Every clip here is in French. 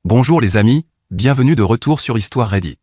Bonjour les amis, bienvenue de retour sur Histoire Reddit.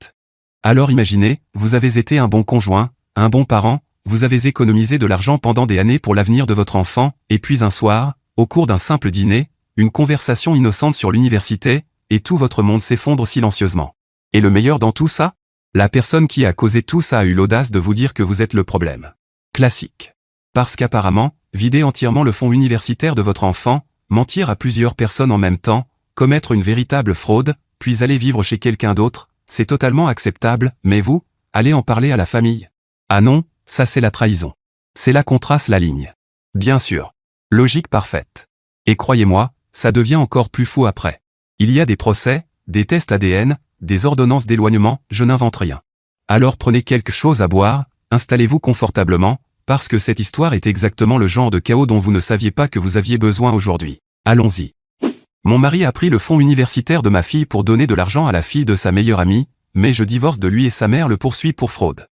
Alors imaginez, vous avez été un bon conjoint, un bon parent, vous avez économisé de l'argent pendant des années pour l'avenir de votre enfant, et puis un soir, au cours d'un simple dîner, une conversation innocente sur l'université, et tout votre monde s'effondre silencieusement. Et le meilleur dans tout ça? La personne qui a causé tout ça a eu l'audace de vous dire que vous êtes le problème. Classique. Parce qu'apparemment, vider entièrement le fonds universitaire de votre enfant, mentir à plusieurs personnes en même temps, commettre une véritable fraude, puis aller vivre chez quelqu'un d'autre, c'est totalement acceptable, mais vous, allez en parler à la famille. Ah non, ça c'est la trahison. C'est là qu'on trace la ligne. Bien sûr. Logique parfaite. Et croyez-moi, ça devient encore plus fou après. Il y a des procès, des tests ADN, des ordonnances d'éloignement, je n'invente rien. Alors prenez quelque chose à boire, installez-vous confortablement, parce que cette histoire est exactement le genre de chaos dont vous ne saviez pas que vous aviez besoin aujourd'hui. Allons-y. Mon mari a pris le fonds universitaire de ma fille pour donner de l'argent à la fille de sa meilleure amie, mais je divorce de lui et sa mère le poursuit pour fraude.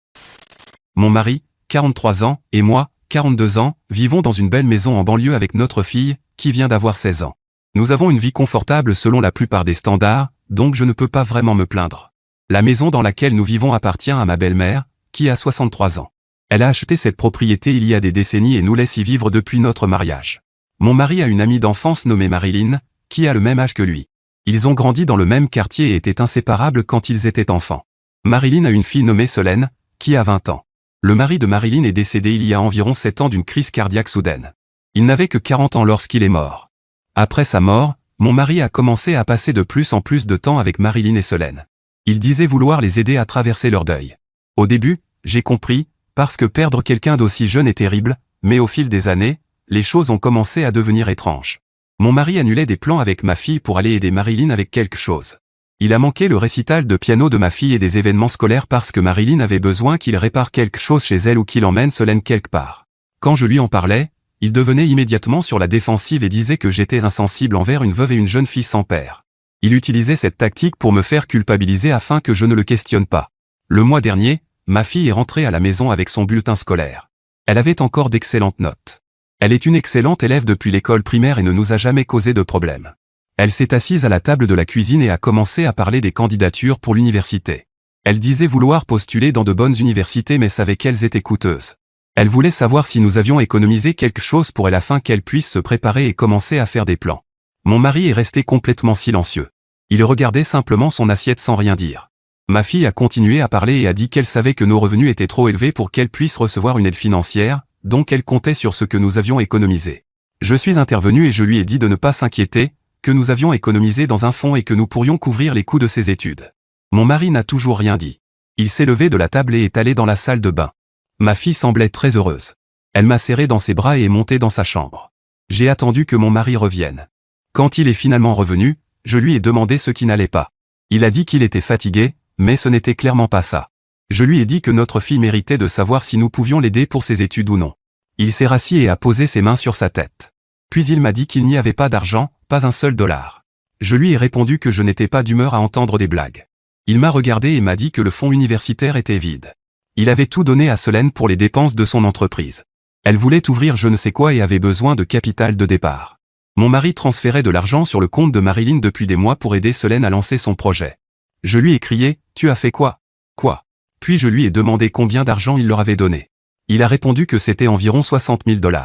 Mon mari, 43 ans, et moi, 42 ans, vivons dans une belle maison en banlieue avec notre fille, qui vient d'avoir 16 ans. Nous avons une vie confortable selon la plupart des standards, donc je ne peux pas vraiment me plaindre. La maison dans laquelle nous vivons appartient à ma belle-mère, qui a 63 ans. Elle a acheté cette propriété il y a des décennies et nous laisse y vivre depuis notre mariage. Mon mari a une amie d'enfance nommée Marilyn, qui a le même âge que lui. Ils ont grandi dans le même quartier et étaient inséparables quand ils étaient enfants. Marilyn a une fille nommée Solène, qui a 20 ans. Le mari de Marilyn est décédé il y a environ 7 ans d'une crise cardiaque soudaine. Il n'avait que 40 ans lorsqu'il est mort. Après sa mort, mon mari a commencé à passer de plus en plus de temps avec Marilyn et Solène. Il disait vouloir les aider à traverser leur deuil. Au début, j'ai compris, parce que perdre quelqu'un d'aussi jeune est terrible, mais au fil des années, les choses ont commencé à devenir étranges. Mon mari annulait des plans avec ma fille pour aller aider Marilyn avec quelque chose. Il a manqué le récital de piano de ma fille et des événements scolaires parce que Marilyn avait besoin qu'il répare quelque chose chez elle ou qu'il emmène Solène quelque part. Quand je lui en parlais, il devenait immédiatement sur la défensive et disait que j'étais insensible envers une veuve et une jeune fille sans père. Il utilisait cette tactique pour me faire culpabiliser afin que je ne le questionne pas. Le mois dernier, ma fille est rentrée à la maison avec son bulletin scolaire. Elle avait encore d'excellentes notes. Elle est une excellente élève depuis l'école primaire et ne nous a jamais causé de problème. Elle s'est assise à la table de la cuisine et a commencé à parler des candidatures pour l'université. Elle disait vouloir postuler dans de bonnes universités mais savait qu'elles étaient coûteuses. Elle voulait savoir si nous avions économisé quelque chose pour elle afin qu'elle puisse se préparer et commencer à faire des plans. Mon mari est resté complètement silencieux. Il regardait simplement son assiette sans rien dire. Ma fille a continué à parler et a dit qu'elle savait que nos revenus étaient trop élevés pour qu'elle puisse recevoir une aide financière, donc elle comptait sur ce que nous avions économisé. Je suis intervenu et je lui ai dit de ne pas s'inquiéter, que nous avions économisé dans un fonds et que nous pourrions couvrir les coûts de ses études. Mon mari n'a toujours rien dit. Il s'est levé de la table et est allé dans la salle de bain. Ma fille semblait très heureuse. Elle m'a serré dans ses bras et est montée dans sa chambre. J'ai attendu que mon mari revienne. Quand il est finalement revenu, je lui ai demandé ce qui n'allait pas. Il a dit qu'il était fatigué, mais ce n'était clairement pas ça. Je lui ai dit que notre fille méritait de savoir si nous pouvions l'aider pour ses études ou non. Il s'est rassis et a posé ses mains sur sa tête. Puis il m'a dit qu'il n'y avait pas d'argent, pas un seul dollar. Je lui ai répondu que je n'étais pas d'humeur à entendre des blagues. Il m'a regardé et m'a dit que le fonds universitaire était vide. Il avait tout donné à Solène pour les dépenses de son entreprise. Elle voulait ouvrir je ne sais quoi et avait besoin de capital de départ. Mon mari transférait de l'argent sur le compte de Marilyn depuis des mois pour aider Solène à lancer son projet. Je lui ai crié « Tu as fait quoi ? Quoi ?» Puis je lui ai demandé combien d'argent il leur avait donné. Il a répondu que c'était environ 60 000 $.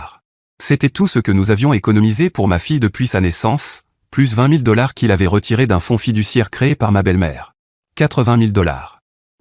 C'était tout ce que nous avions économisé pour ma fille depuis sa naissance, plus 20 000 $ qu'il avait retiré d'un fonds fiduciaire créé par ma belle-mère. 80 000 $.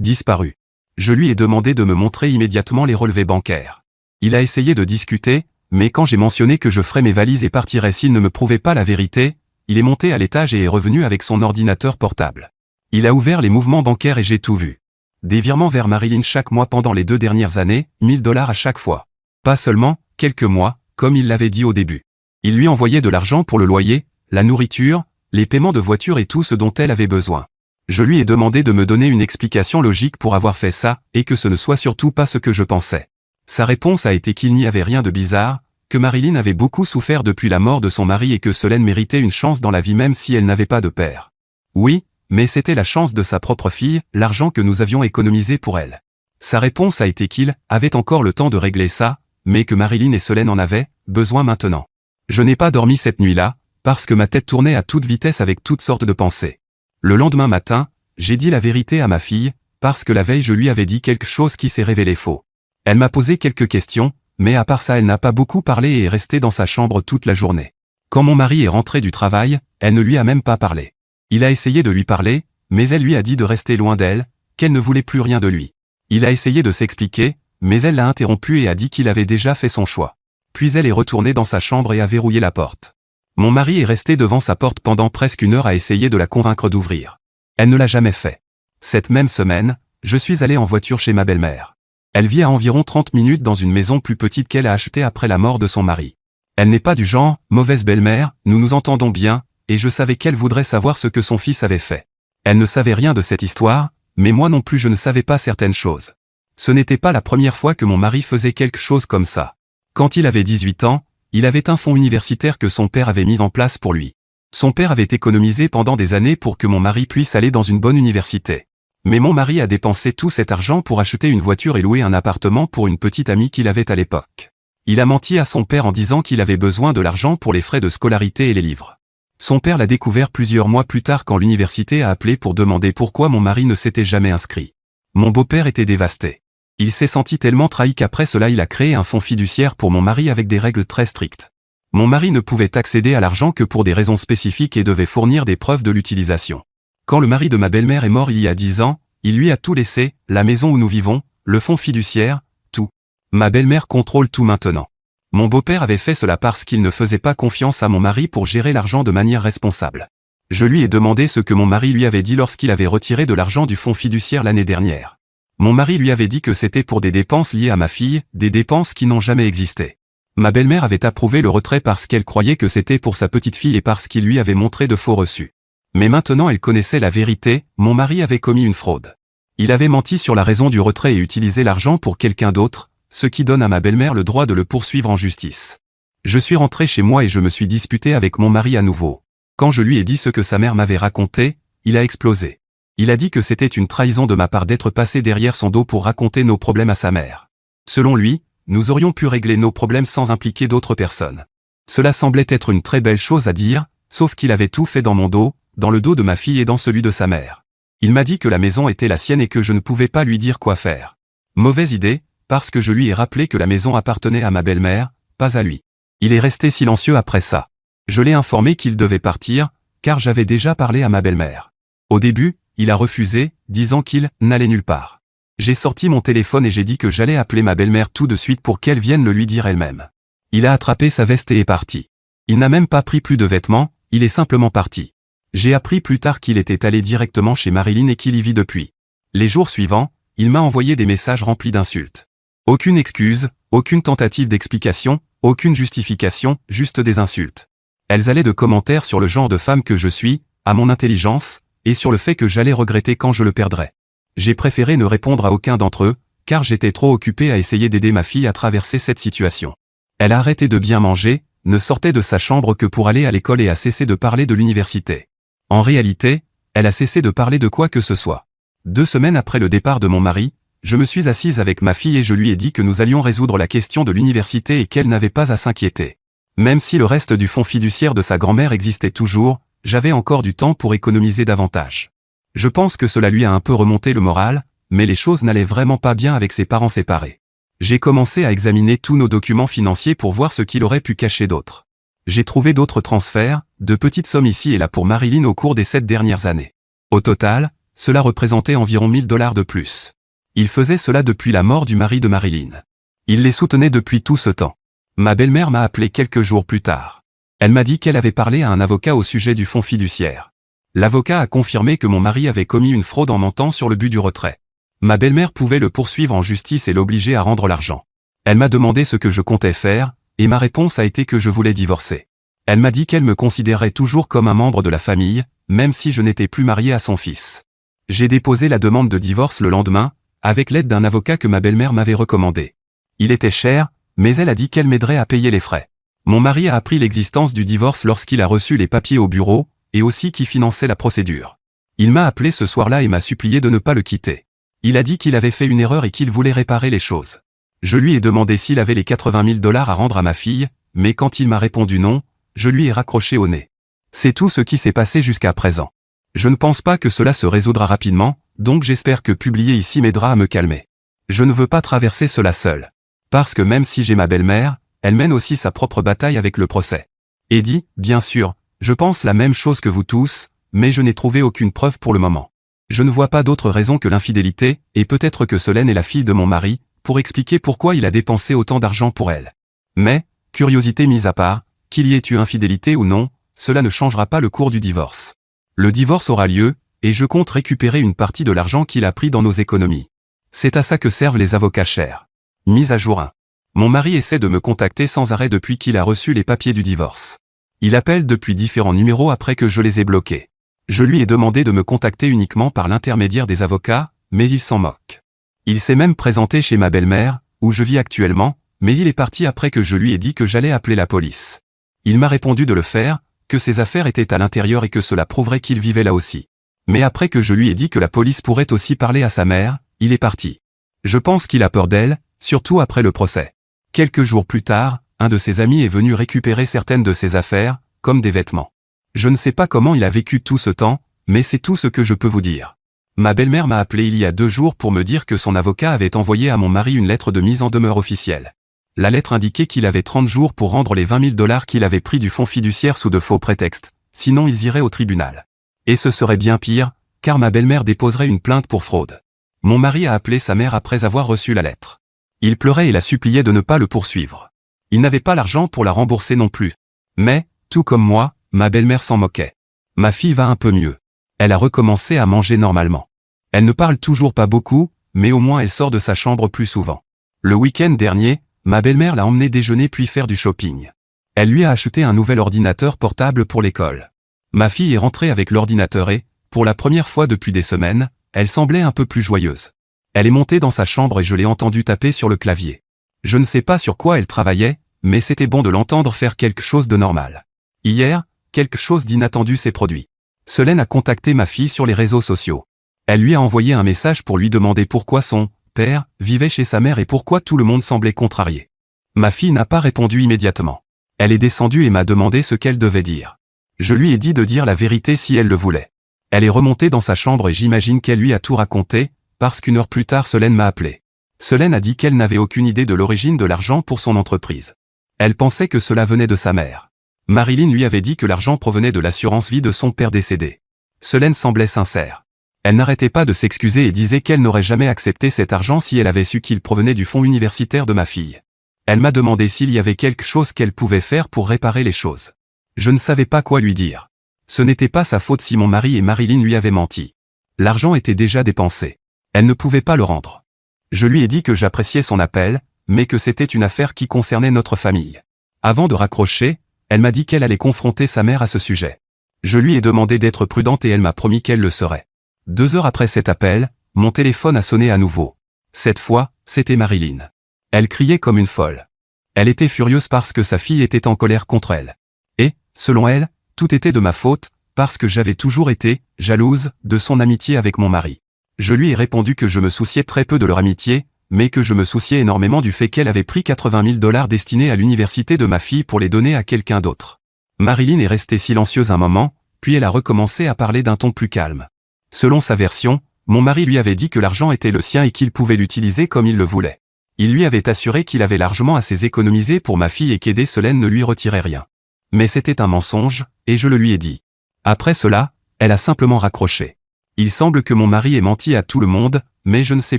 Disparu. Je lui ai demandé de me montrer immédiatement les relevés bancaires. Il a essayé de discuter, mais quand j'ai mentionné que je ferais mes valises et partirais s'il ne me prouvait pas la vérité, il est monté à l'étage et est revenu avec son ordinateur portable. Il a ouvert les mouvements bancaires et j'ai tout vu. Des virements vers Marilyn chaque mois pendant les 2 dernières années, 1000 $ à chaque fois. Pas seulement, quelques mois, comme il l'avait dit au début. Il lui envoyait de l'argent pour le loyer, la nourriture, les paiements de voiture et tout ce dont elle avait besoin. Je lui ai demandé de me donner une explication logique pour avoir fait ça, et que ce ne soit surtout pas ce que je pensais. Sa réponse a été qu'il n'y avait rien de bizarre, que Marilyn avait beaucoup souffert depuis la mort de son mari et que Solène méritait une chance dans la vie même si elle n'avait pas de père. Oui, mais c'était la chance de sa propre fille, l'argent que nous avions économisé pour elle. Sa réponse a été qu'il avait encore le temps de régler ça, mais que Marilyn et Solène en avaient besoin maintenant. Je n'ai pas dormi cette nuit-là, parce que ma tête tournait à toute vitesse avec toutes sortes de pensées. Le lendemain matin, j'ai dit la vérité à ma fille, parce que la veille je lui avais dit quelque chose qui s'est révélé faux. Elle m'a posé quelques questions, mais à part ça elle n'a pas beaucoup parlé et est restée dans sa chambre toute la journée. Quand mon mari est rentré du travail, elle ne lui a même pas parlé. Il a essayé de lui parler, mais elle lui a dit de rester loin d'elle, qu'elle ne voulait plus rien de lui. Il a essayé de s'expliquer, mais elle l'a interrompu et a dit qu'il avait déjà fait son choix. Puis elle est retournée dans sa chambre et a verrouillé la porte. Mon mari est resté devant sa porte pendant presque une heure à essayer de la convaincre d'ouvrir. Elle ne l'a jamais fait. Cette même semaine, je suis allé en voiture chez ma belle-mère. Elle vit à environ 30 minutes dans une maison plus petite qu'elle a achetée après la mort de son mari. Elle n'est pas du genre « mauvaise belle-mère », nous nous entendons bien, et je savais qu'elle voudrait savoir ce que son fils avait fait. Elle ne savait rien de cette histoire, mais moi non plus je ne savais pas certaines choses. Ce n'était pas la première fois que mon mari faisait quelque chose comme ça. Quand il avait 18 ans, il avait un fonds universitaire que son père avait mis en place pour lui. Son père avait économisé pendant des années pour que mon mari puisse aller dans une bonne université. Mais mon mari a dépensé tout cet argent pour acheter une voiture et louer un appartement pour une petite amie qu'il avait à l'époque. Il a menti à son père en disant qu'il avait besoin de l'argent pour les frais de scolarité et les livres. Son père l'a découvert plusieurs mois plus tard quand l'université a appelé pour demander pourquoi mon mari ne s'était jamais inscrit. Mon beau-père était dévasté. Il s'est senti tellement trahi qu'après cela il a créé un fonds fiduciaire pour mon mari avec des règles très strictes. Mon mari ne pouvait accéder à l'argent que pour des raisons spécifiques et devait fournir des preuves de l'utilisation. Quand le mari de ma belle-mère est mort il y a 10 ans, il lui a tout laissé, la maison où nous vivons, le fonds fiduciaire, tout. Ma belle-mère contrôle tout maintenant. Mon beau-père avait fait cela parce qu'il ne faisait pas confiance à mon mari pour gérer l'argent de manière responsable. Je lui ai demandé ce que mon mari lui avait dit lorsqu'il avait retiré de l'argent du fonds fiduciaire l'année dernière. Mon mari lui avait dit que c'était pour des dépenses liées à ma fille, des dépenses qui n'ont jamais existé. Ma belle-mère avait approuvé le retrait parce qu'elle croyait que c'était pour sa petite fille et parce qu'il lui avait montré de faux reçus. Mais maintenant elle connaissait la vérité, mon mari avait commis une fraude. Il avait menti sur la raison du retrait et utilisé l'argent pour quelqu'un d'autre, ce qui donne à ma belle-mère le droit de le poursuivre en justice. Je suis rentré chez moi et je me suis disputé avec mon mari à nouveau. Quand je lui ai dit ce que sa mère m'avait raconté, il a explosé. Il a dit que c'était une trahison de ma part d'être passé derrière son dos pour raconter nos problèmes à sa mère. Selon lui, nous aurions pu régler nos problèmes sans impliquer d'autres personnes. Cela semblait être une très belle chose à dire, sauf qu'il avait tout fait dans mon dos, dans le dos de ma fille et dans celui de sa mère. Il m'a dit que la maison était la sienne et que je ne pouvais pas lui dire quoi faire. Mauvaise idée, parce que je lui ai rappelé que la maison appartenait à ma belle-mère, pas à lui. Il est resté silencieux après ça. Je l'ai informé qu'il devait partir, car j'avais déjà parlé à ma belle-mère. Au début, il a refusé, disant qu'il n'allait nulle part. J'ai sorti mon téléphone et j'ai dit que j'allais appeler ma belle-mère tout de suite pour qu'elle vienne le lui dire elle-même. Il a attrapé sa veste et est parti. Il n'a même pas pris plus de vêtements, il est simplement parti. J'ai appris plus tard qu'il était allé directement chez Marilyn et qu'il y vit depuis. Les jours suivants, il m'a envoyé des messages remplis d'insultes. Aucune excuse, aucune tentative d'explication, aucune justification, juste des insultes. Elles allaient de commentaires sur le genre de femme que je suis, à mon intelligence, et sur le fait que j'allais regretter quand je le perdrais. J'ai préféré ne répondre à aucun d'entre eux, car j'étais trop occupé à essayer d'aider ma fille à traverser cette situation. Elle a arrêté de bien manger, ne sortait de sa chambre que pour aller à l'école et a cessé de parler de l'université. En réalité, elle a cessé de parler de quoi que ce soit. 2 semaines après le départ de mon mari, je me suis assise avec ma fille et je lui ai dit que nous allions résoudre la question de l'université et qu'elle n'avait pas à s'inquiéter. Même si le reste du fonds fiduciaire de sa grand-mère existait toujours, j'avais encore du temps pour économiser davantage. Je pense que cela lui a un peu remonté le moral, mais les choses n'allaient vraiment pas bien avec ses parents séparés. J'ai commencé à examiner tous nos documents financiers pour voir ce qu'il aurait pu cacher d'autre. J'ai trouvé d'autres transferts, de petites sommes ici et là pour Marilyn au cours des 7 dernières années. Au total, cela représentait environ 1000 $ de plus. Il faisait cela depuis la mort du mari de Marilyn. Il les soutenait depuis tout ce temps. Ma belle-mère m'a appelé quelques jours plus tard. Elle m'a dit qu'elle avait parlé à un avocat au sujet du fonds fiduciaire. L'avocat a confirmé que mon mari avait commis une fraude en mentant sur le but du retrait. Ma belle-mère pouvait le poursuivre en justice et l'obliger à rendre l'argent. Elle m'a demandé ce que je comptais faire, et ma réponse a été que je voulais divorcer. Elle m'a dit qu'elle me considérait toujours comme un membre de la famille, même si je n'étais plus marié à son fils. J'ai déposé la demande de divorce le lendemain, avec l'aide d'un avocat que ma belle-mère m'avait recommandé. Il était cher, mais elle a dit qu'elle m'aiderait à payer les frais. Mon mari a appris l'existence du divorce lorsqu'il a reçu les papiers au bureau, et aussi qui finançait la procédure. Il m'a appelé ce soir-là et m'a supplié de ne pas le quitter. Il a dit qu'il avait fait une erreur et qu'il voulait réparer les choses. Je lui ai demandé s'il avait les 80 000 $ à rendre à ma fille, mais quand il m'a répondu non, je lui ai raccroché au nez. C'est tout ce qui s'est passé jusqu'à présent. Je ne pense pas que cela se résoudra rapidement, donc j'espère que publier ici m'aidera à me calmer. Je ne veux pas traverser cela seul. Parce que même si j'ai ma belle-mère, elle mène aussi sa propre bataille avec le procès. Eddie, bien sûr, je pense la même chose que vous tous, mais je n'ai trouvé aucune preuve pour le moment. Je ne vois pas d'autre raison que l'infidélité, et peut-être que Solène est la fille de mon mari, pour expliquer pourquoi il a dépensé autant d'argent pour elle. Mais, curiosité mise à part, qu'il y ait eu infidélité ou non, cela ne changera pas le cours du divorce. Le divorce aura lieu, et je compte récupérer une partie de l'argent qu'il a pris dans nos économies. C'est à ça que servent les avocats chers. Mise à jour 1. Mon mari essaie de me contacter sans arrêt depuis qu'il a reçu les papiers du divorce. Il appelle depuis différents numéros après que je les ai bloqués. Je lui ai demandé de me contacter uniquement par l'intermédiaire des avocats, mais il s'en moque. Il s'est même présenté chez ma belle-mère, où je vis actuellement, mais il est parti après que je lui ai dit que j'allais appeler la police. Il m'a répondu de le faire, que ses affaires étaient à l'intérieur et que cela prouverait qu'il vivait là aussi. Mais après que je lui ai dit que la police pourrait aussi parler à sa mère, il est parti. Je pense qu'il a peur d'elle, surtout après le procès. Quelques jours plus tard, un de ses amis est venu récupérer certaines de ses affaires, comme des vêtements. Je ne sais pas comment il a vécu tout ce temps, mais c'est tout ce que je peux vous dire. Ma belle-mère m'a appelé il y a 2 jours pour me dire que son avocat avait envoyé à mon mari une lettre de mise en demeure officielle. La lettre indiquait qu'il avait 30 jours pour rendre les 20 000 $ qu'il avait pris du fonds fiduciaire sous de faux prétextes, sinon ils iraient au tribunal. Et ce serait bien pire, car ma belle-mère déposerait une plainte pour fraude. Mon mari a appelé sa mère après avoir reçu la lettre. Il pleurait et la suppliait de ne pas le poursuivre. Il n'avait pas l'argent pour la rembourser non plus. Mais, tout comme moi, ma belle-mère s'en moquait. Ma fille va un peu mieux. Elle a recommencé à manger normalement. Elle ne parle toujours pas beaucoup, mais au moins elle sort de sa chambre plus souvent. Le week-end dernier, ma belle-mère l'a emmenée déjeuner puis faire du shopping. Elle lui a acheté un nouvel ordinateur portable pour l'école. Ma fille est rentrée avec l'ordinateur et, pour la première fois depuis des semaines, elle semblait un peu plus joyeuse. Elle est montée dans sa chambre et je l'ai entendue taper sur le clavier. Je ne sais pas sur quoi elle travaillait, mais c'était bon de l'entendre faire quelque chose de normal. Hier, quelque chose d'inattendu s'est produit. Solène a contacté ma fille sur les réseaux sociaux. Elle lui a envoyé un message pour lui demander pourquoi son père vivait chez sa mère et pourquoi tout le monde semblait contrarié. Ma fille n'a pas répondu immédiatement. Elle est descendue et m'a demandé ce qu'elle devait dire. Je lui ai dit de dire la vérité si elle le voulait. Elle est remontée dans sa chambre et j'imagine qu'elle lui a tout raconté, parce qu'une heure plus tard Solène m'a appelé. Solène a dit qu'elle n'avait aucune idée de l'origine de l'argent pour son entreprise. Elle pensait que cela venait de sa mère. Marilyn lui avait dit que l'argent provenait de l'assurance vie de son père décédé. Solène semblait sincère. Elle n'arrêtait pas de s'excuser et disait qu'elle n'aurait jamais accepté cet argent si elle avait su qu'il provenait du fonds universitaire de ma fille. Elle m'a demandé s'il y avait quelque chose qu'elle pouvait faire pour réparer les choses. Je ne savais pas quoi lui dire. Ce n'était pas sa faute si mon mari et Marilyn lui avaient menti. L'argent était déjà dépensé. Elle ne pouvait pas le rendre. Je lui ai dit que j'appréciais son appel, mais que c'était une affaire qui concernait notre famille. Avant de raccrocher, elle m'a dit qu'elle allait confronter sa mère à ce sujet. Je lui ai demandé d'être prudente et elle m'a promis qu'elle le serait. 2 heures après cet appel, mon téléphone a sonné à nouveau. Cette fois, c'était Marilyn. Elle criait comme une folle. Elle était furieuse parce que sa fille était en colère contre elle. Et, selon elle, tout était de ma faute, parce que j'avais toujours été jalouse de son amitié avec mon mari. Je lui ai répondu que je me souciais très peu de leur amitié, mais que je me souciais énormément du fait qu'elle avait pris 80 000 $ destinés à l'université de ma fille pour les donner à quelqu'un d'autre. Marilyn est restée silencieuse un moment, puis elle a recommencé à parler d'un ton plus calme. Selon sa version, mon mari lui avait dit que l'argent était le sien et qu'il pouvait l'utiliser comme il le voulait. Il lui avait assuré qu'il avait largement assez économisé pour ma fille et qu'aider Solène ne lui retirait rien. Mais c'était un mensonge, et je le lui ai dit. Après cela, elle a simplement raccroché. Il semble que mon mari ait menti à tout le monde, mais je ne sais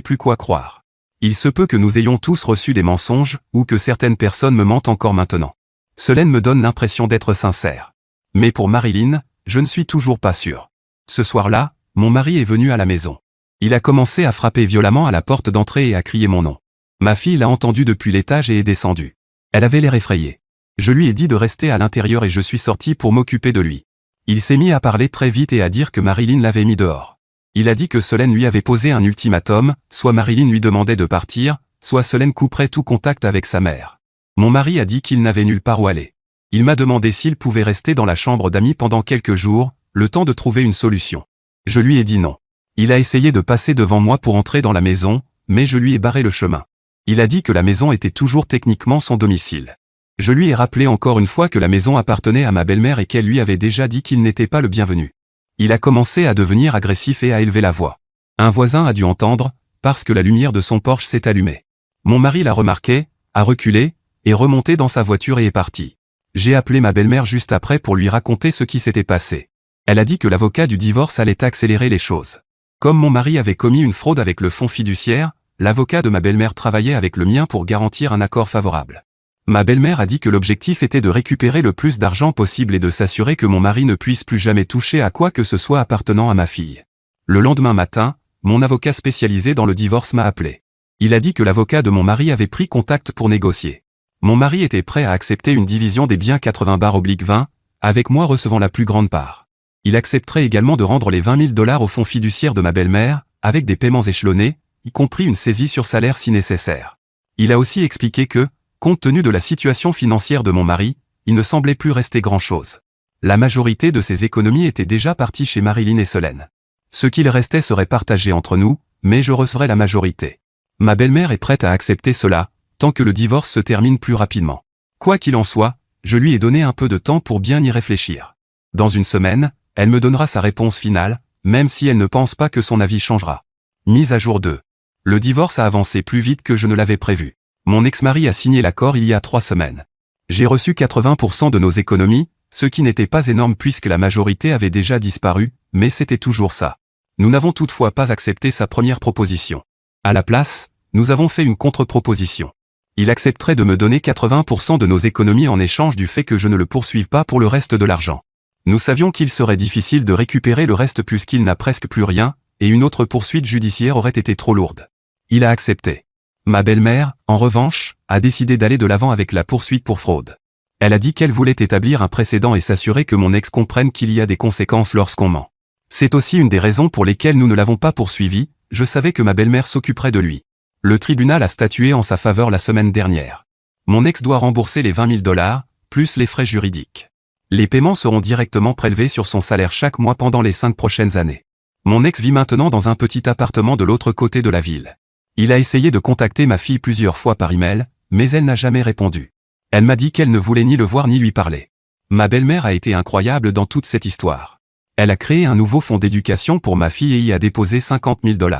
plus quoi croire. Il se peut que nous ayons tous reçu des mensonges, ou que certaines personnes me mentent encore maintenant. Solène me donne l'impression d'être sincère. Mais pour Marilyn, je ne suis toujours pas sûr. Ce soir-là, mon mari est venu à la maison. Il a commencé à frapper violemment à la porte d'entrée et à crier mon nom. Ma fille l'a entendu depuis l'étage et est descendue. Elle avait l'air effrayée. Je lui ai dit de rester à l'intérieur et je suis sorti pour m'occuper de lui. Il s'est mis à parler très vite et à dire que Marilyn l'avait mis dehors. Il a dit que Solène lui avait posé un ultimatum, soit Marilyn lui demandait de partir, soit Solène couperait tout contact avec sa mère. Mon mari a dit qu'il n'avait nulle part où aller. Il m'a demandé s'il pouvait rester dans la chambre d'amis pendant quelques jours, le temps de trouver une solution. Je lui ai dit non. Il a essayé de passer devant moi pour entrer dans la maison, mais je lui ai barré le chemin. Il a dit que la maison était toujours techniquement son domicile. Je lui ai rappelé encore une fois que la maison appartenait à ma belle-mère et qu'elle lui avait déjà dit qu'il n'était pas le bienvenu. Il a commencé à devenir agressif et à élever la voix. Un voisin a dû entendre, parce que la lumière de son Porsche s'est allumée. Mon mari l'a remarqué, a reculé, est remonté dans sa voiture et est parti. J'ai appelé ma belle-mère juste après pour lui raconter ce qui s'était passé. Elle a dit que l'avocat du divorce allait accélérer les choses. Comme mon mari avait commis une fraude avec le fonds fiduciaire, l'avocat de ma belle-mère travaillait avec le mien pour garantir un accord favorable. Ma belle-mère a dit que l'objectif était de récupérer le plus d'argent possible et de s'assurer que mon mari ne puisse plus jamais toucher à quoi que ce soit appartenant à ma fille. Le lendemain matin, mon avocat spécialisé dans le divorce m'a appelé. Il a dit que l'avocat de mon mari avait pris contact pour négocier. Mon mari était prêt à accepter une division des biens 80/20, avec moi recevant la plus grande part. Il accepterait également de rendre les 20 000 $ au fonds fiduciaire de ma belle-mère, avec des paiements échelonnés, y compris une saisie sur salaire si nécessaire. Il a aussi expliqué que, compte tenu de la situation financière de mon mari, il ne semblait plus rester grand-chose. La majorité de ses économies étaient déjà parties chez Marilyn et Solène. Ce qu'il restait serait partagé entre nous, mais je recevrais la majorité. Ma belle-mère est prête à accepter cela, tant que le divorce se termine plus rapidement. Quoi qu'il en soit, je lui ai donné un peu de temps pour bien y réfléchir. Dans une semaine, elle me donnera sa réponse finale, même si elle ne pense pas que son avis changera. Mise à jour 2. Le divorce a avancé plus vite que je ne l'avais prévu. Mon ex-mari a signé l'accord il y a 3 semaines. J'ai reçu 80% de nos économies, ce qui n'était pas énorme puisque la majorité avait déjà disparu, mais c'était toujours ça. Nous n'avons toutefois pas accepté sa première proposition. À la place, nous avons fait une contre-proposition. Il accepterait de me donner 80% de nos économies en échange du fait que je ne le poursuive pas pour le reste de l'argent. Nous savions qu'il serait difficile de récupérer le reste puisqu'il n'a presque plus rien, et une autre poursuite judiciaire aurait été trop lourde. Il a accepté. Ma belle-mère, en revanche, a décidé d'aller de l'avant avec la poursuite pour fraude. Elle a dit qu'elle voulait établir un précédent et s'assurer que mon ex comprenne qu'il y a des conséquences lorsqu'on ment. C'est aussi une des raisons pour lesquelles nous ne l'avons pas poursuivi, je savais que ma belle-mère s'occuperait de lui. Le tribunal a statué en sa faveur la semaine dernière. Mon ex doit rembourser les 20 000 $, plus les frais juridiques. Les paiements seront directement prélevés sur son salaire chaque mois pendant les 5 prochaines années. Mon ex vit maintenant dans un petit appartement de l'autre côté de la ville. Il a essayé de contacter ma fille plusieurs fois par email, mais elle n'a jamais répondu. Elle m'a dit qu'elle ne voulait ni le voir ni lui parler. Ma belle-mère a été incroyable dans toute cette histoire. Elle a créé un nouveau fonds d'éducation pour ma fille et y a déposé 50 000 $.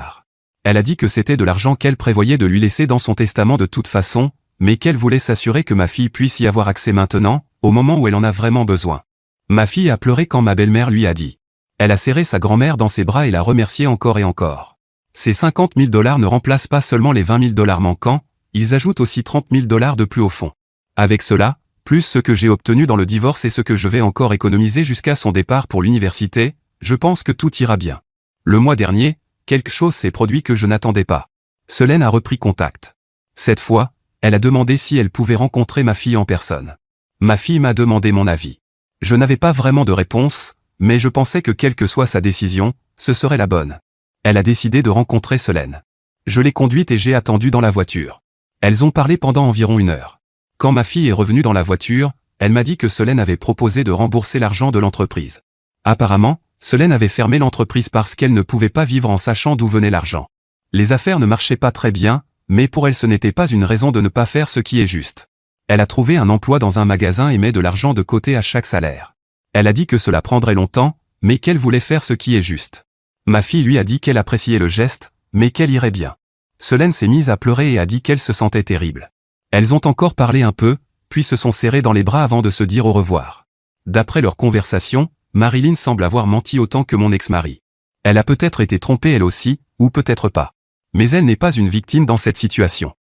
Elle a dit que c'était de l'argent qu'elle prévoyait de lui laisser dans son testament de toute façon, mais qu'elle voulait s'assurer que ma fille puisse y avoir accès maintenant, au moment où elle en a vraiment besoin. Ma fille a pleuré quand ma belle-mère lui a dit. Elle a serré sa grand-mère dans ses bras et l'a remerciée encore et encore. Ces 50 000 $ ne remplacent pas seulement les 20 000 $ manquants, ils ajoutent aussi 30 000 $ de plus au fond. Avec cela, plus ce que j'ai obtenu dans le divorce et ce que je vais encore économiser jusqu'à son départ pour l'université, je pense que tout ira bien. Le mois dernier, quelque chose s'est produit que je n'attendais pas. Solène a repris contact. Cette fois, elle a demandé si elle pouvait rencontrer ma fille en personne. Ma fille m'a demandé mon avis. Je n'avais pas vraiment de réponse, mais je pensais que quelle que soit sa décision, ce serait la bonne. Elle a décidé de rencontrer Solène. Je l'ai conduite et j'ai attendu dans la voiture. Elles ont parlé pendant environ 1 heure. Quand ma fille est revenue dans la voiture, elle m'a dit que Solène avait proposé de rembourser l'argent de l'entreprise. Apparemment, Solène avait fermé l'entreprise parce qu'elle ne pouvait pas vivre en sachant d'où venait l'argent. Les affaires ne marchaient pas très bien, mais pour elle ce n'était pas une raison de ne pas faire ce qui est juste. Elle a trouvé un emploi dans un magasin et met de l'argent de côté à chaque salaire. Elle a dit que cela prendrait longtemps, mais qu'elle voulait faire ce qui est juste. Ma fille lui a dit qu'elle appréciait le geste, mais qu'elle irait bien. Solène s'est mise à pleurer et a dit qu'elle se sentait terrible. Elles ont encore parlé un peu, puis se sont serrées dans les bras avant de se dire au revoir. D'après leur conversation, Marilyn semble avoir menti autant que mon ex-mari. Elle a peut-être été trompée elle aussi, ou peut-être pas. Mais elle n'est pas une victime dans cette situation.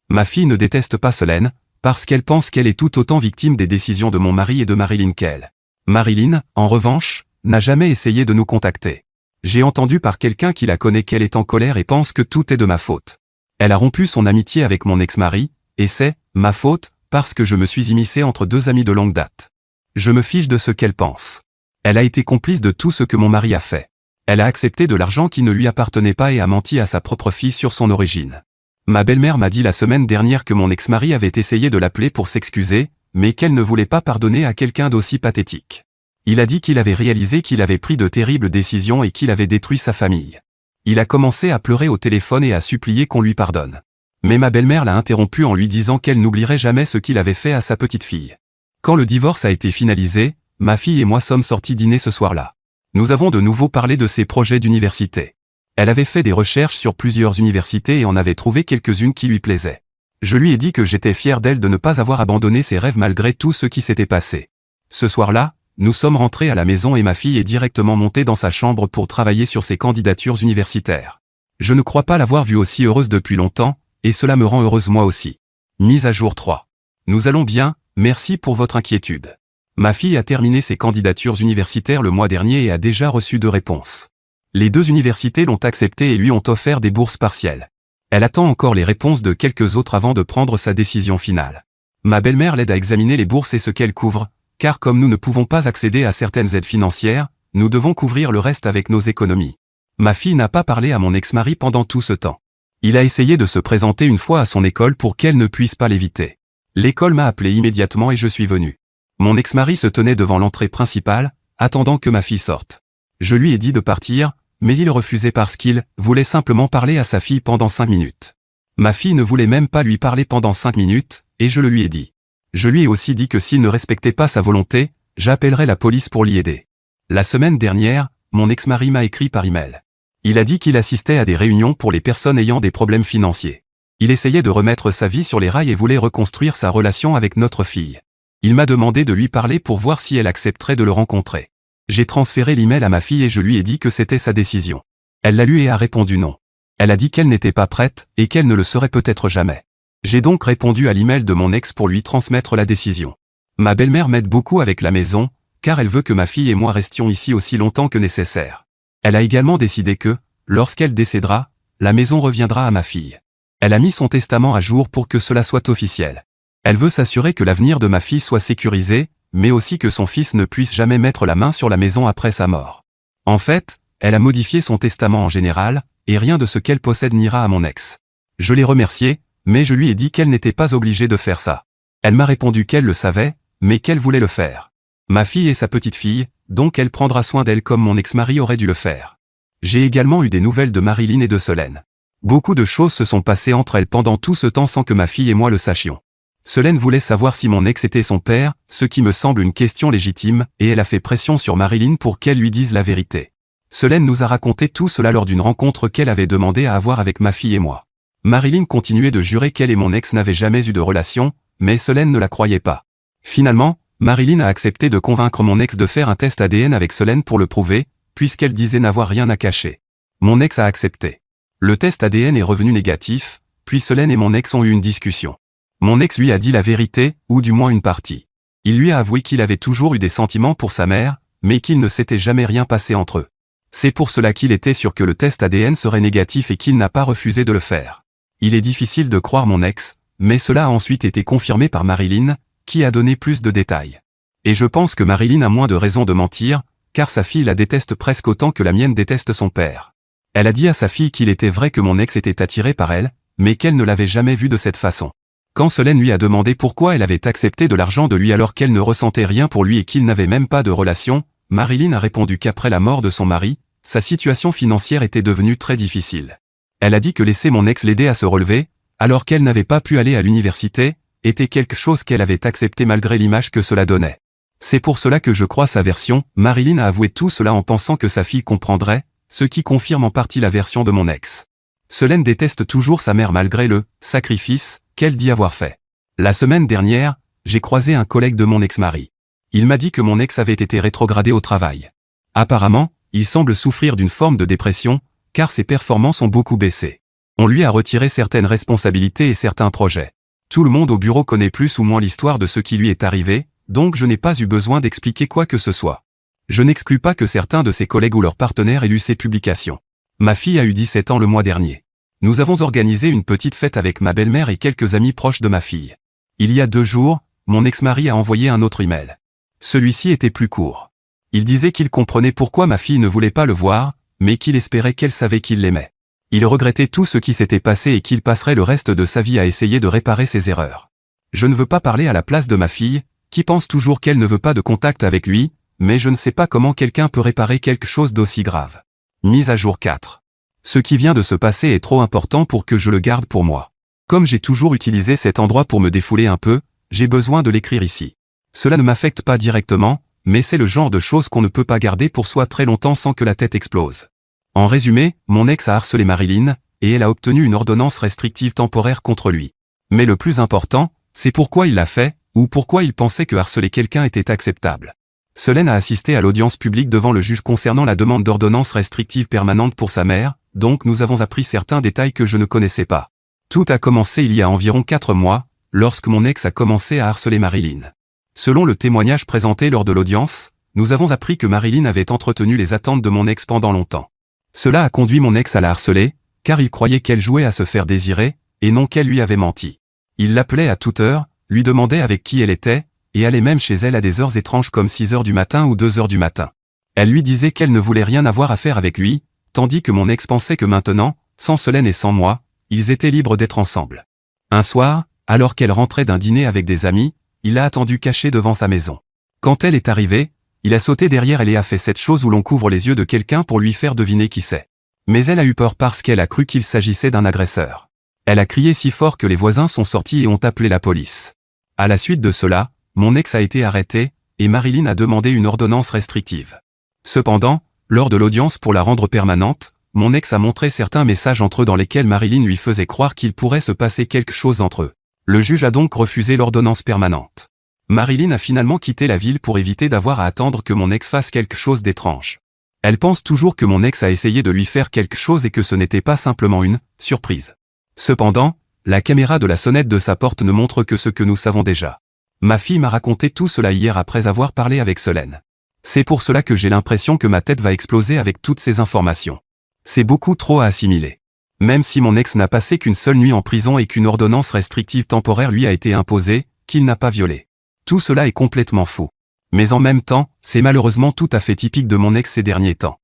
Ma fille ne déteste pas Solène, parce qu'elle pense qu'elle est tout autant victime des décisions de mon mari et de Marilyn qu'elle. Marilyn, en revanche, n'a jamais essayé de nous contacter. J'ai entendu par quelqu'un qui la connaît qu'elle est en colère et pense que tout est de ma faute. Elle a rompu son amitié avec mon ex-mari, et c'est ma faute, parce que je me suis immiscé entre 2 amis de longue date. Je me fiche de ce qu'elle pense. Elle a été complice de tout ce que mon mari a fait. Elle a accepté de l'argent qui ne lui appartenait pas et a menti à sa propre fille sur son origine. Ma belle-mère m'a dit la semaine dernière que mon ex-mari avait essayé de l'appeler pour s'excuser, mais qu'elle ne voulait pas pardonner à quelqu'un d'aussi pathétique. Il a dit qu'il avait réalisé qu'il avait pris de terribles décisions et qu'il avait détruit sa famille. Il a commencé à pleurer au téléphone et à supplier qu'on lui pardonne. Mais ma belle-mère l'a interrompu en lui disant qu'elle n'oublierait jamais ce qu'il avait fait à sa petite fille. Quand le divorce a été finalisé, ma fille et moi sommes sortis dîner ce soir-là. Nous avons de nouveau parlé de ses projets d'université. Elle avait fait des recherches sur plusieurs universités et en avait trouvé quelques-unes qui lui plaisaient. Je lui ai dit que j'étais fier d'elle de ne pas avoir abandonné ses rêves malgré tout ce qui s'était passé. Ce soir-là, nous sommes rentrés à la maison et ma fille est directement montée dans sa chambre pour travailler sur ses candidatures universitaires. Je ne crois pas l'avoir vue aussi heureuse depuis longtemps, et cela me rend heureuse moi aussi. Mise à jour 3. Nous allons bien, merci pour votre inquiétude. Ma fille a terminé ses candidatures universitaires le mois dernier et a déjà reçu 2 réponses. Les 2 universités l'ont acceptée et lui ont offert des bourses partielles. Elle attend encore les réponses de quelques autres avant de prendre sa décision finale. Ma belle-mère l'aide à examiner les bourses et ce qu'elles couvrent, car comme nous ne pouvons pas accéder à certaines aides financières, nous devons couvrir le reste avec nos économies. Ma fille n'a pas parlé à mon ex-mari pendant tout ce temps. Il a essayé de se présenter une fois à son école pour qu'elle ne puisse pas l'éviter. L'école m'a appelé immédiatement et je suis venu. Mon ex-mari se tenait devant l'entrée principale, attendant que ma fille sorte. Je lui ai dit de partir, mais il refusait parce qu'il voulait simplement parler à sa fille pendant 5 minutes. Ma fille ne voulait même pas lui parler pendant 5 minutes, et je le lui ai dit. Je lui ai aussi dit que s'il ne respectait pas sa volonté, j'appellerais la police pour l'y aider. La semaine dernière, mon ex-mari m'a écrit par email. Il a dit qu'il assistait à des réunions pour les personnes ayant des problèmes financiers. Il essayait de remettre sa vie sur les rails et voulait reconstruire sa relation avec notre fille. Il m'a demandé de lui parler pour voir si elle accepterait de le rencontrer. J'ai transféré l'email à ma fille et je lui ai dit que c'était sa décision. Elle l'a lu et a répondu non. Elle a dit qu'elle n'était pas prête et qu'elle ne le serait peut-être jamais. J'ai donc répondu à l'email de mon ex pour lui transmettre la décision. Ma belle-mère m'aide beaucoup avec la maison, car elle veut que ma fille et moi restions ici aussi longtemps que nécessaire. Elle a également décidé que, lorsqu'elle décédera, la maison reviendra à ma fille. Elle a mis son testament à jour pour que cela soit officiel. Elle veut s'assurer que l'avenir de ma fille soit sécurisé, mais aussi que son fils ne puisse jamais mettre la main sur la maison après sa mort. En fait, elle a modifié son testament en général, et rien de ce qu'elle possède n'ira à mon ex. Je l'ai remerciée, mais je lui ai dit qu'elle n'était pas obligée de faire ça. Elle m'a répondu qu'elle le savait, mais qu'elle voulait le faire. Ma fille est sa petite fille, donc elle prendra soin d'elle comme mon ex-mari aurait dû le faire. J'ai également eu des nouvelles de Marilyn et de Solène. Beaucoup de choses se sont passées entre elles pendant tout ce temps sans que ma fille et moi le sachions. Solène voulait savoir si mon ex était son père, ce qui me semble une question légitime, et elle a fait pression sur Marilyn pour qu'elle lui dise la vérité. Solène nous a raconté tout cela lors d'une rencontre qu'elle avait demandé à avoir avec ma fille et moi. Marilyn continuait de jurer qu'elle et mon ex n'avaient jamais eu de relation, mais Solène ne la croyait pas. Finalement, Marilyn a accepté de convaincre mon ex de faire un test ADN avec Solène pour le prouver, puisqu'elle disait n'avoir rien à cacher. Mon ex a accepté. Le test ADN est revenu négatif, puis Solène et mon ex ont eu une discussion. Mon ex lui a dit la vérité, ou du moins une partie. Il lui a avoué qu'il avait toujours eu des sentiments pour sa mère, mais qu'il ne s'était jamais rien passé entre eux. C'est pour cela qu'il était sûr que le test ADN serait négatif et qu'il n'a pas refusé de le faire. Il est difficile de croire mon ex, mais cela a ensuite été confirmé par Marilyn, qui a donné plus de détails. Et je pense que Marilyn a moins de raisons de mentir, car sa fille la déteste presque autant que la mienne déteste son père. Elle a dit à sa fille qu'il était vrai que mon ex était attiré par elle, mais qu'elle ne l'avait jamais vu de cette façon. Quand Solène lui a demandé pourquoi elle avait accepté de l'argent de lui alors qu'elle ne ressentait rien pour lui et qu'il n'avait même pas de relation, Marilyn a répondu qu'après la mort de son mari, sa situation financière était devenue très difficile. Elle a dit que laisser mon ex l'aider à se relever, alors qu'elle n'avait pas pu aller à l'université, était quelque chose qu'elle avait accepté malgré l'image que cela donnait. C'est pour cela que je crois sa version. Marilyn a avoué tout cela en pensant que sa fille comprendrait, ce qui confirme en partie la version de mon ex. Solène déteste toujours sa mère malgré le sacrifice qu'elle dit avoir fait. La semaine dernière, j'ai croisé un collègue de mon ex-mari. Il m'a dit que mon ex avait été rétrogradé au travail. Apparemment, il semble souffrir d'une forme de dépression, car ses performances ont beaucoup baissé. On lui a retiré certaines responsabilités et certains projets. Tout le monde au bureau connaît plus ou moins l'histoire de ce qui lui est arrivé, donc je n'ai pas eu besoin d'expliquer quoi que ce soit. Je n'exclus pas que certains de ses collègues ou leurs partenaires aient lu ces publications. Ma fille a eu 17 ans le mois dernier. Nous avons organisé une petite fête avec ma belle-mère et quelques amis proches de ma fille. Il y a 2 jours, mon ex-mari a envoyé un autre email. Celui-ci était plus court. Il disait qu'il comprenait pourquoi ma fille ne voulait pas le voir, mais qu'il espérait qu'elle savait qu'il l'aimait. Il regrettait tout ce qui s'était passé et qu'il passerait le reste de sa vie à essayer de réparer ses erreurs. Je ne veux pas parler à la place de ma fille, qui pense toujours qu'elle ne veut pas de contact avec lui, mais je ne sais pas comment quelqu'un peut réparer quelque chose d'aussi grave. Mise à jour 4. Ce qui vient de se passer est trop important pour que je le garde pour moi. Comme j'ai toujours utilisé cet endroit pour me défouler un peu, j'ai besoin de l'écrire ici. Cela ne m'affecte pas directement, mais c'est le genre de choses qu'on ne peut pas garder pour soi très longtemps sans que la tête explose. En résumé, mon ex a harcelé Marilyn, et elle a obtenu une ordonnance restrictive temporaire contre lui. Mais le plus important, c'est pourquoi il l'a fait, ou pourquoi il pensait que harceler quelqu'un était acceptable. Solène a assisté à l'audience publique devant le juge concernant la demande d'ordonnance restrictive permanente pour sa mère, donc nous avons appris certains détails que je ne connaissais pas. Tout a commencé il y a environ 4 mois, lorsque mon ex a commencé à harceler Marilyn. Selon le témoignage présenté lors de l'audience, nous avons appris que Marilyn avait entretenu les attentes de mon ex pendant longtemps. Cela a conduit mon ex à la harceler, car il croyait qu'elle jouait à se faire désirer, et non qu'elle lui avait menti. Il l'appelait à toute heure, lui demandait avec qui elle était, et allait même chez elle à des heures étranges comme 6 heures du matin ou 2 heures du matin. Elle lui disait qu'elle ne voulait rien avoir à faire avec lui, tandis que mon ex pensait que maintenant, sans Solène et sans moi, ils étaient libres d'être ensemble. Un soir, alors qu'elle rentrait d'un dîner avec des amis, il l'a attendue cachée devant sa maison. Quand elle est arrivée, il a sauté derrière elle et a fait cette chose où l'on couvre les yeux de quelqu'un pour lui faire deviner qui c'est. Mais elle a eu peur parce qu'elle a cru qu'il s'agissait d'un agresseur. Elle a crié si fort que les voisins sont sortis et ont appelé la police. À la suite de cela, mon ex a été arrêté, et Marilyn a demandé une ordonnance restrictive. Cependant, lors de l'audience pour la rendre permanente, mon ex a montré certains messages entre eux dans lesquels Marilyn lui faisait croire qu'il pourrait se passer quelque chose entre eux. Le juge a donc refusé l'ordonnance permanente. Marilyn a finalement quitté la ville pour éviter d'avoir à attendre que mon ex fasse quelque chose d'étrange. Elle pense toujours que mon ex a essayé de lui faire quelque chose et que ce n'était pas simplement une surprise. Cependant, la caméra de la sonnette de sa porte ne montre que ce que nous savons déjà. Ma fille m'a raconté tout cela hier après avoir parlé avec Solène. C'est pour cela que j'ai l'impression que ma tête va exploser avec toutes ces informations. C'est beaucoup trop à assimiler. Même si mon ex n'a passé qu'une seule nuit en prison et qu'une ordonnance restrictive temporaire lui a été imposée, qu'il n'a pas violé. Tout cela est complètement faux. Mais en même temps, c'est malheureusement tout à fait typique de mon ex ces derniers temps.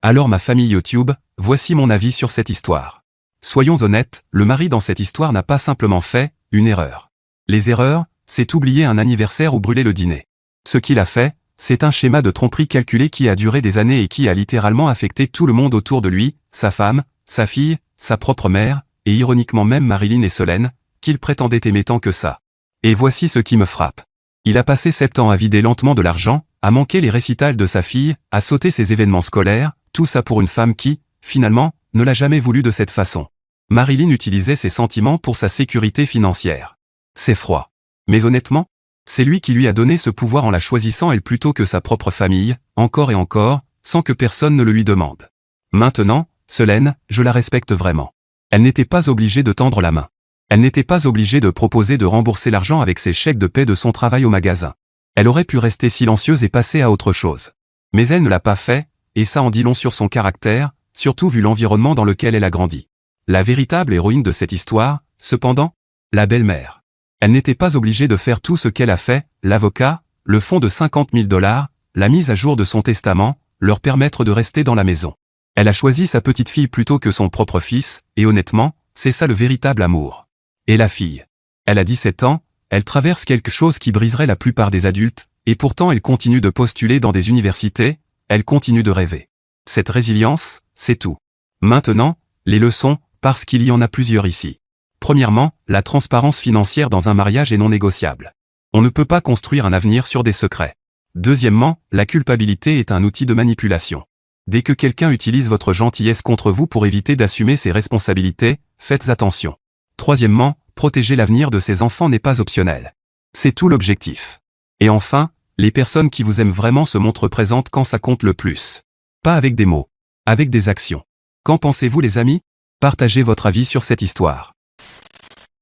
Alors ma famille YouTube, voici mon avis sur cette histoire. Soyons honnêtes, le mari dans cette histoire n'a pas simplement fait une erreur. Les erreurs, c'est oublier un anniversaire ou brûler le dîner. Ce qu'il a fait, c'est un schéma de tromperie calculé qui a duré des années et qui a littéralement affecté tout le monde autour de lui, sa femme, sa fille, sa propre mère, et ironiquement même Marilyn et Solène, qu'il prétendait aimer tant que ça. Et voici ce qui me frappe. Il a passé 7 ans à vider lentement de l'argent, à manquer les récitals de sa fille, à sauter ses événements scolaires, tout ça pour une femme qui, finalement, ne l'a jamais voulu de cette façon. Marilyn utilisait ses sentiments pour sa sécurité financière. C'est froid. Mais honnêtement, c'est lui qui lui a donné ce pouvoir en la choisissant elle plutôt que sa propre famille, encore et encore, sans que personne ne le lui demande. Maintenant, Solène, je la respecte vraiment. Elle n'était pas obligée de tendre la main. Elle n'était pas obligée de proposer de rembourser l'argent avec ses chèques de paie de son travail au magasin. Elle aurait pu rester silencieuse et passer à autre chose. Mais elle ne l'a pas fait, et ça en dit long sur son caractère, surtout vu l'environnement dans lequel elle a grandi. La véritable héroïne de cette histoire, cependant, la belle-mère. Elle n'était pas obligée de faire tout ce qu'elle a fait, l'avocat, le fonds de 50 000 $, la mise à jour de son testament, leur permettre de rester dans la maison. Elle a choisi sa petite fille plutôt que son propre fils, et honnêtement, c'est ça le véritable amour. Et la fille. Elle a 17 ans, elle traverse quelque chose qui briserait la plupart des adultes, et pourtant elle continue de postuler dans des universités, elle continue de rêver. Cette résilience, c'est tout. Maintenant, les leçons, parce qu'il y en a plusieurs ici. Premièrement, la transparence financière dans un mariage est non négociable. On ne peut pas construire un avenir sur des secrets. Deuxièmement, la culpabilité est un outil de manipulation. Dès que quelqu'un utilise votre gentillesse contre vous pour éviter d'assumer ses responsabilités, faites attention. Troisièmement, protéger l'avenir de ses enfants n'est pas optionnel. C'est tout l'objectif. Et enfin, les personnes qui vous aiment vraiment se montrent présentes quand ça compte le plus. Pas avec des mots, avec des actions. Qu'en pensez-vous les amis? Partagez votre avis sur cette histoire.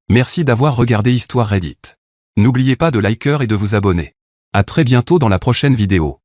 Merci d'avoir regardé Histoire Reddit. N'oubliez pas de liker et de vous abonner. À très bientôt dans la prochaine vidéo.